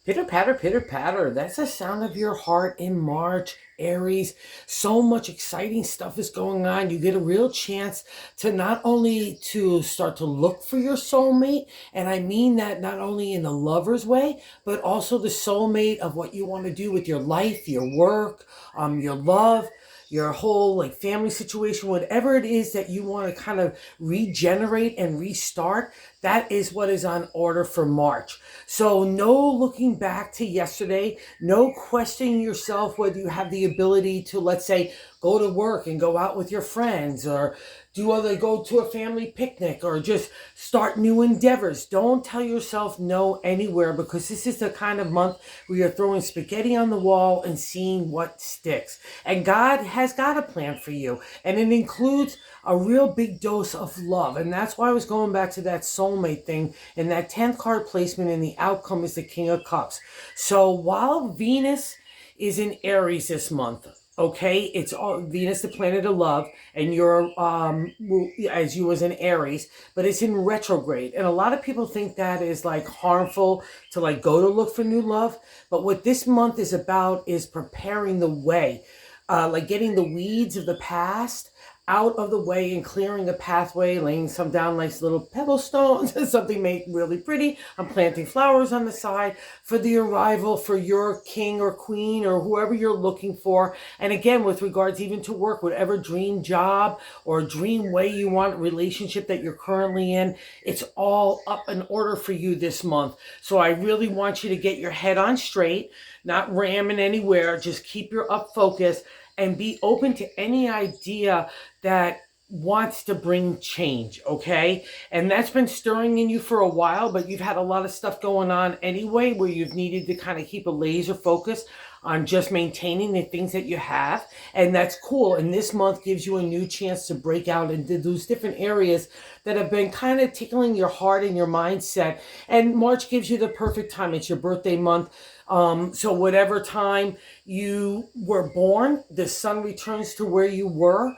Pitter patter. That's the sound of your heart in March, Aries. So much exciting stuff is going on. You get a real chance to not only to start to look for your soulmate, and I mean that not only in the lover's way, but also the soulmate of what you want to do with your life, your work, your love, your whole like family situation, whatever it is that you want to kind of regenerate and restart. That is what is on order for March. So no looking back to yesterday, no questioning yourself whether you have the ability to, let's say, go to work and go out with your friends, or go to a family picnic, or just start new endeavors. Don't tell yourself no anywhere, because this is the kind of month where you're throwing spaghetti on the wall and seeing what sticks. And God has got a plan for you, and it includes a real big dose of love. And that's why I was going back to that soulmate thing, and that 10th card placement, and the outcome is the King of Cups. So while Venus is in Aries this month, okay, it's all Venus, the planet of love, and you're as you was in Aries, but it's in retrograde, and a lot of people think that is like harmful to like go to look for new love. But what this month is about is preparing the way, like getting the weeds of the past out of the way and clearing a pathway, laying some down nice little pebble stones, something made really pretty. I'm planting flowers on the side for the arrival for your king or queen or whoever you're looking for. And again, with regards even to work, whatever dream job or dream way you want, relationship that you're currently in, it's all up in order for you this month. So I really want you to get your head on straight, not ramming anywhere. Just keep your up focus and be open to any idea that wants to bring change, okay? And that's been stirring in you for a while, but you've had a lot of stuff going on anyway where you've needed to kind of keep a laser focus on just maintaining the things that you have. And that's cool. And this month gives you a new chance to break out into those different areas that have been kind of tickling your heart and your mindset. And March gives you the perfect time. It's your birthday month. So whatever time you were born, the sun returns to where you were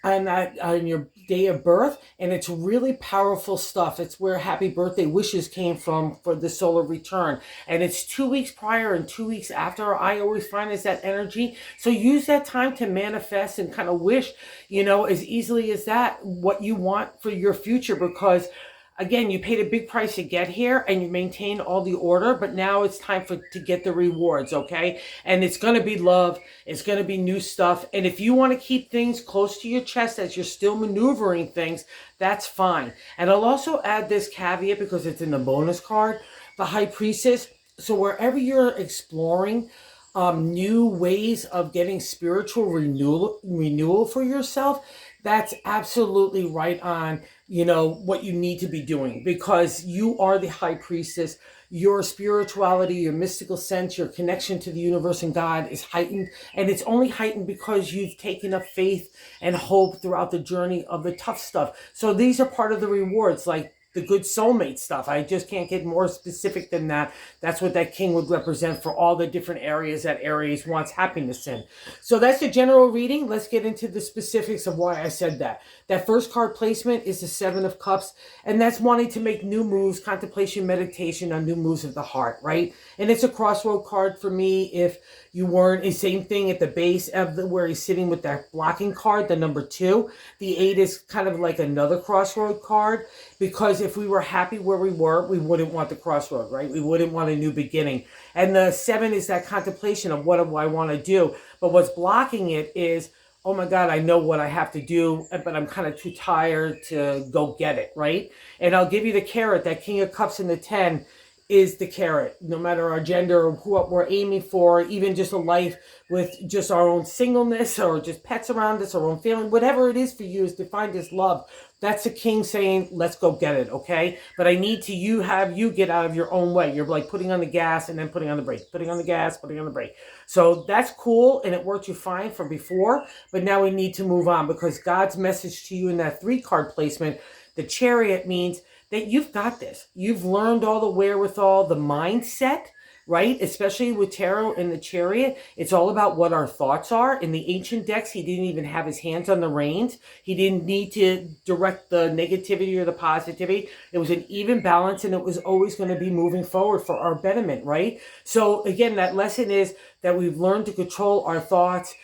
on your day of birth, and it's really powerful stuff. It's where happy birthday wishes came from for the solar return, and it's 2 weeks prior and 2 weeks after. I always find is that energy. So use that time to manifest and kind of wish, as easily as that, what you want for your future, because again, you paid a big price to get here and you maintain all the order, but now it's time to get the rewards, okay? And it's going to be love. It's going to be new stuff. And if you want to keep things close to your chest as you're still maneuvering things, that's fine. And I'll also add this caveat because it's in the bonus card, the High Priestess. So wherever you're exploring new ways of getting spiritual renewal for yourself, that's absolutely right on, what you need to be doing, because you are the High Priestess. Your spirituality, your mystical sense, your connection to the universe and God is heightened. And it's only heightened because you've taken up faith and hope throughout the journey of the tough stuff. So these are part of the rewards, like the good soulmate stuff. I just can't get more specific than that. That's what that king would represent for all the different areas that Aries wants happiness in. So that's the general reading. Let's get into the specifics of why I said that. That first card placement is the Seven of Cups, and that's wanting to make new moves, contemplation, meditation on new moves of the heart, right? And it's a crossroad card for me. If you weren't, the same thing at the base of where he's sitting with that blocking card, the number 2. The 8 is kind of like another crossroad card, because if we were happy where we were, we wouldn't want the crossroad, right? We wouldn't want a new beginning. And the 7 is that contemplation of what do I want to do. But what's blocking it is, oh my God, I know what I have to do, but I'm kind of too tired to go get it, right? And I'll give you the carrot. That King of Cups in the 10 is the carrot. No matter our gender or what we're aiming for, even just a life with just our own singleness or just pets around us, our own family, whatever it is for you is to find this love. That's the king saying, let's go get it, okay? But I need to have you get out of your own way. You're like putting on the gas and then putting on the brake, putting on the gas, putting on the brake. So that's cool, and it worked you fine from before, but now we need to move on, because God's message to you in that 3 card placement, the Chariot, means that you've got this. You've learned all the wherewithal, the mindset right? Especially with tarot and the chariot, it's all about what our thoughts are. In the ancient decks, he didn't even have his hands on the reins. He didn't need to direct the negativity or the positivity. It was an even balance, and it was always going to be moving forward for our betterment, right? So again, that lesson is that we've learned to control our thoughts,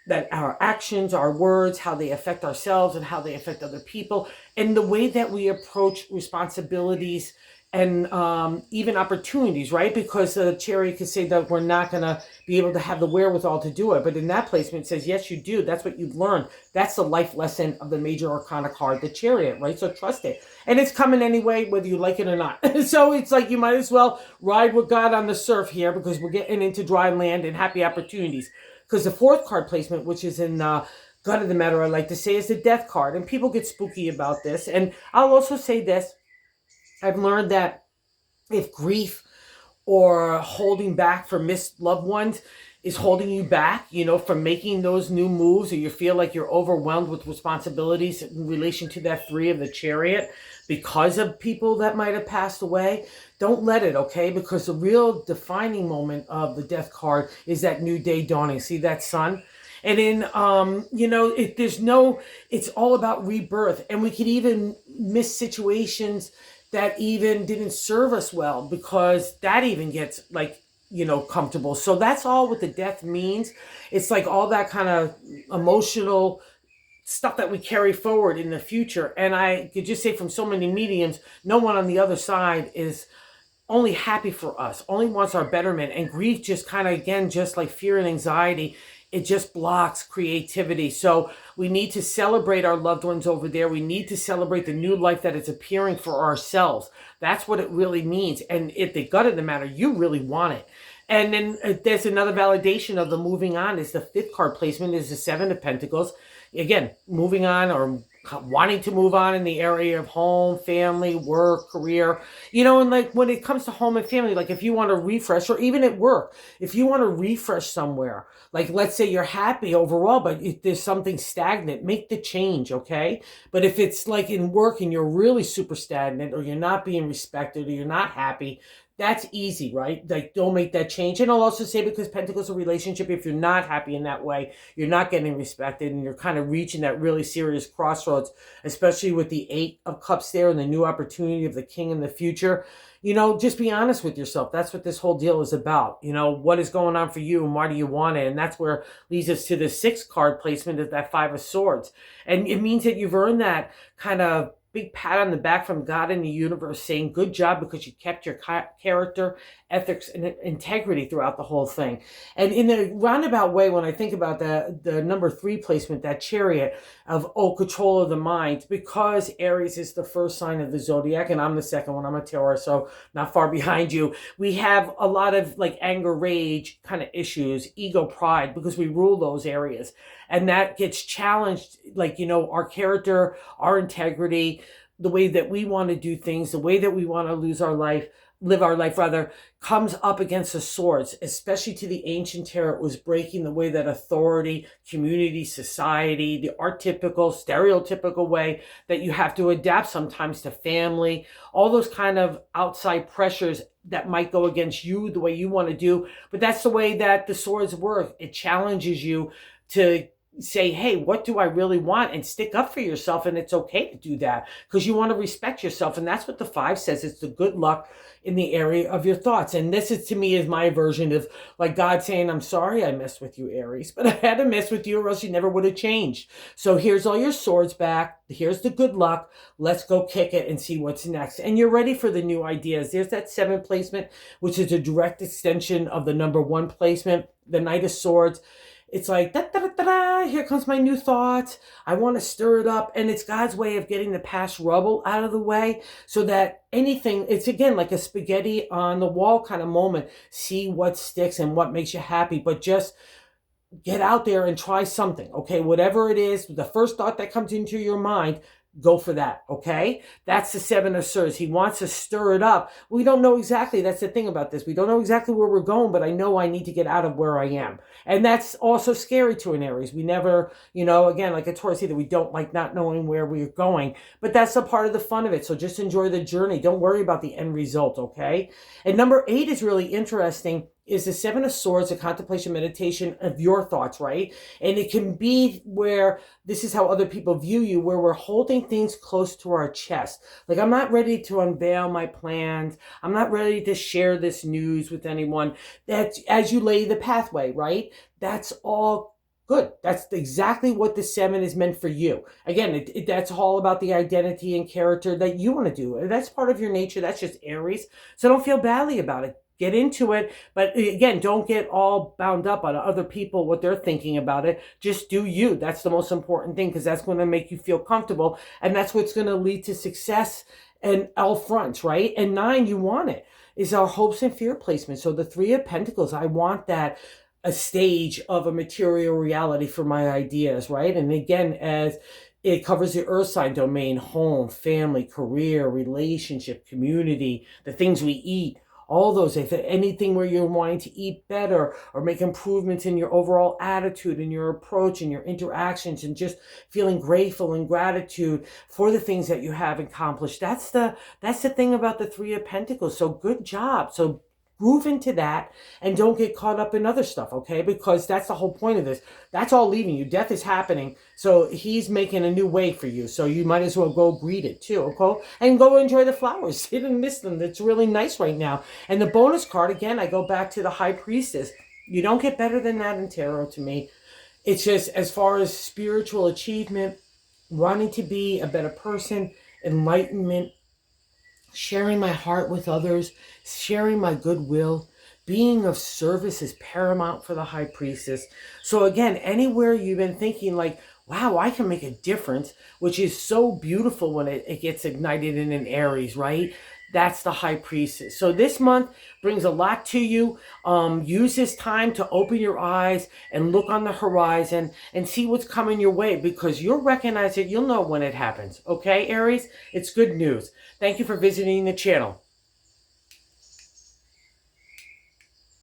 that our actions, our words, how they affect ourselves and how they affect other people, and the way that we approach responsibilities and even opportunities, right? Because the chariot could say that we're not going to be able to have the wherewithal to do it. But in that placement, it says, yes, you do. That's what you've learned. That's the life lesson of the major arcana card, the chariot, right? So trust it. And it's coming anyway, whether you like it or not. So it's like you might as well ride with God on the surf here, because we're getting into dry land and happy opportunities. Because the fourth card placement, which is in gut of the matter, I like to say, is the death card. And people get spooky about this. And I'll also say this. I've learned that if grief or holding back for missed loved ones is holding you back, from making those new moves, or you feel like you're overwhelmed with responsibilities in relation to that 3 of the chariot because of people that might have passed away, don't let it, okay? Because the real defining moment of the death card is that new day dawning. See that sun? And in, it's all about rebirth. And we could even miss situations that even didn't serve us well, because that even gets comfortable. So that's all what the death means. It's like all that kind of emotional stuff that we carry forward in the future. And I could just say from so many mediums, no one on the other side is only happy for us, only wants our betterment. And grief just kind of, again, just like fear and anxiety, it just blocks creativity. So we need to celebrate our loved ones over there. We need to celebrate the new life that is appearing for ourselves. That's what it really means. And if the gut of the matter, you really want it. And then there's another validation of the moving on is the 5th card placement is the 7 of Pentacles. Again, moving on or wanting to move on in the area of home, family, work, career, and like when it comes to home and family, like if you want to refresh, or even at work, if you want to refresh somewhere, like let's say you're happy overall, but if there's something stagnant, make the change, okay? But if it's like in work and you're really super stagnant, or you're not being respected, or you're not happy, that's easy, right? Like, don't make that change. And I'll also say, because Pentacles is a relationship, if you're not happy in that way, you're not getting respected, and you're kind of reaching that really serious crossroads, especially with the 8 of Cups there and the new opportunity of the King in the future. Just be honest with yourself. That's what this whole deal is about. What is going on for you and why do you want it? And that's where leads us to the 6th card placement of that 5 of Swords. And it means that you've earned that kind of big pat on the back from God and the universe saying, good job, because you kept your character, ethics, and integrity throughout the whole thing. And in a roundabout way, when I think about the number 3 placement, that chariot of, control of the mind, because Aries is the first sign of the zodiac, and I'm the second one, I'm a Taurus, so not far behind you. We have a lot of like anger, rage kind of issues, ego, pride, because we rule those areas. And that gets challenged, our character, our integrity, the way that we want to do things, the way that we want to live our life rather, comes up against the swords, especially to the ancient tarot. It was breaking the way that authority, community, society, the archetypical, stereotypical way that you have to adapt sometimes to family, all those kind of outside pressures that might go against you, the way you want to do. But that's the way that the swords work. It challenges you to say, hey, what do I really want? And stick up for yourself. And it's okay to do that, because you want to respect yourself. And that's what the 5 says. It's the good luck in the area of your thoughts. And this is, to me, is my version of like God saying, I'm sorry I messed with you, Aries, but I had to mess with you or else you never would have changed. So here's all your swords back. Here's the good luck. Let's go kick it and see what's next. And you're ready for the new ideas. There's that 7 placement, which is a direct extension of the number 1 placement, the Knight of Swords. It's like, da, da, da, da, da, here comes my new thoughts. I want to stir it up. And it's God's way of getting the past rubble out of the way so that anything, it's again like a spaghetti on the wall kind of moment. See what sticks and what makes you happy. But just get out there and try something. Okay, whatever it is, the first thought that comes into your mind, go for that, okay? That's the Seven of Swords. He wants to stir it up. We don't know exactly. That's the thing about this. We don't know exactly where we're going, but I know I need to get out of where I am. And that's also scary to an Aries. We never, again, like a Taurus either, we don't like not knowing where we're going, but that's a part of the fun of it. So just enjoy the journey. Don't worry about the end result, okay? And number 8 is really interesting, is the Seven of Swords, a contemplation meditation of your thoughts, right? And it can be where this is how other people view you, where we're holding things close to our chest. Like, I'm not ready to unveil my plans. I'm not ready to share this news with anyone. That as you lay the pathway, right? That's all good. That's exactly what the 7 is meant for you. Again, that's all about the identity and character that you want to do. That's part of your nature. That's just Aries. So don't feel badly about it. Get into it, but again, don't get all bound up on other people, what they're thinking about it. Just do you. That's the most important thing, because that's going to make you feel comfortable, and that's what's going to lead to success and all fronts, right? And 9, you want it, is our hopes and fear placement. So the 3 of Pentacles, I want that, a stage of a material reality for my ideas, right? And again, as it covers the earth sign domain, home, family, career, relationship, community, the things we eat, all those, if anything where you're wanting to eat better or make improvements in your overall attitude and your approach and your interactions, and just feeling grateful and gratitude for the things that you have accomplished. That's the thing about the 3 of Pentacles. So good job. So groove into that and don't get caught up in other stuff, okay? Because that's the whole point of this. That's all leaving you. Death is happening. So he's making a new way for you. So you might as well go greet it too, okay? And go enjoy the flowers. You didn't miss them. It's really nice right now. And the bonus card, again, I go back to the High Priestess. You don't get better than that in tarot to me. It's just as far as spiritual achievement, wanting to be a better person, enlightenment, sharing my heart with others, sharing my goodwill, being of service is paramount for the High Priestess. So again, anywhere you've been thinking like, wow, I can make a difference, which is so beautiful when it gets ignited in an Aries, right? That's the High Priestess. So this month brings a lot to you. Use this time to open your eyes and look on the horizon and see what's coming your way, because you'll recognize it. You'll know when it happens. Okay, Aries? It's good news. Thank you for visiting the channel.